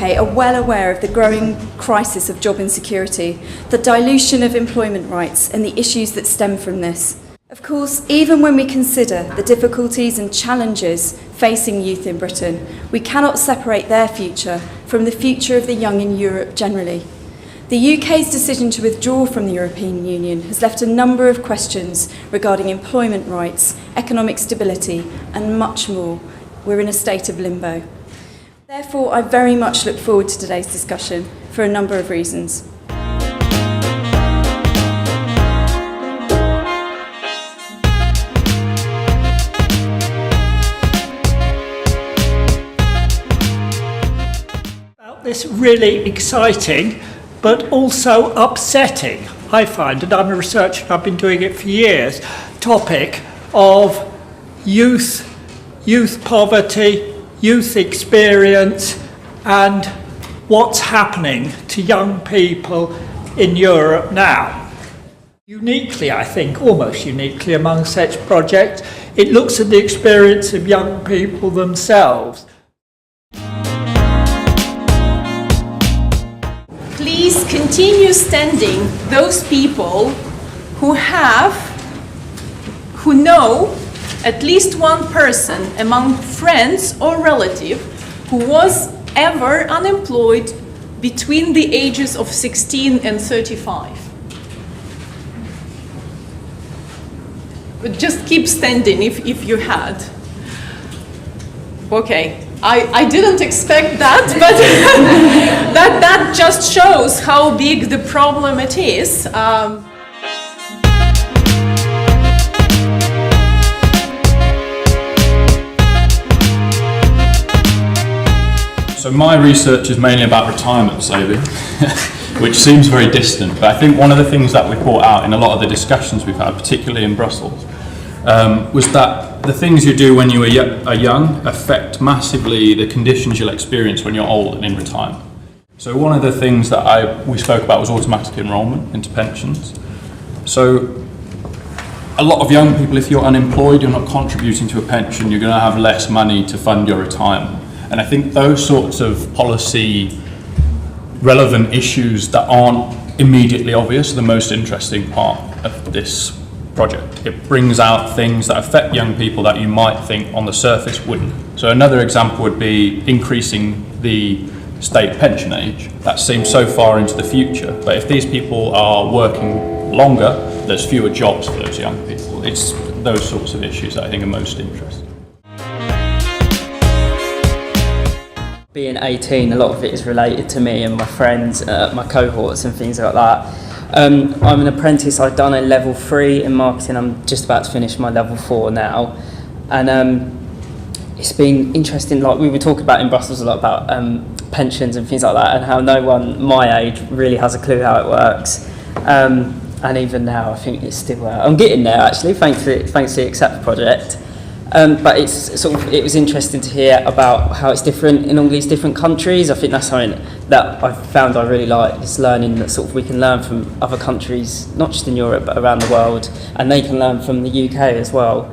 UK are well aware of the growing crisis of job insecurity, the dilution of employment rights and the issues that stem from this. Of course, even when we consider the difficulties and challenges facing youth in Britain, we cannot separate their future from the future of the young in Europe generally. The UK's decision to withdraw from the European Union has left a number of questions regarding employment rights, economic stability and much more. We're in a state of limbo. Therefore, I very much look forward to today's discussion for a number of reasons. This really exciting but also upsetting, I find, and I'm a researcher and I've been doing it for years, topic of youth poverty, youth experience and what's happening to young people in Europe now. Uniquely, I think, almost uniquely among such projects, it looks at the experience of young people themselves. Please continue standing those people who know at least one person among friends or relative who was ever unemployed between the ages of 16 and 35. But just keep standing if you had. Okay. I didn't expect that, but that just shows how big the problem it is. So my research is mainly about retirement saving, which seems very distant, but I think one of the things that we brought out in a lot of the discussions we've had, particularly in Brussels, was that the things you do when you are young affect massively the conditions you'll experience when you're old and in retirement. So one of the things that we spoke about was automatic enrolment into pensions. So a lot of young people, if you're unemployed, you're not contributing to a pension, you're going to have less money to fund your retirement. And I think those sorts of policy relevant issues that aren't immediately obvious are the most interesting part of this project. It brings out things that affect young people that you might think on the surface wouldn't. So another example would be increasing the state pension age. That seems so far into the future, but if these people are working longer, there's fewer jobs for those young people. It's those sorts of issues that I think are most interesting. Being 18, a lot of it is related to me and my friends, my cohorts and things like that. I'm an apprentice. I've done a level 3 in marketing. I'm just about to finish my level 4 now. And it's been interesting, like we were talking about in Brussels a lot about pensions and things like that, and how no one my age really has a clue how it works. And even now, I think it's still, I'm getting there actually, thanks to the Accept project. But it was interesting to hear about how it's different in all these different countries. I think that's something that I've found I really like, is learning that we can learn from other countries, not just in Europe, but around the world, and they can learn from the UK as well.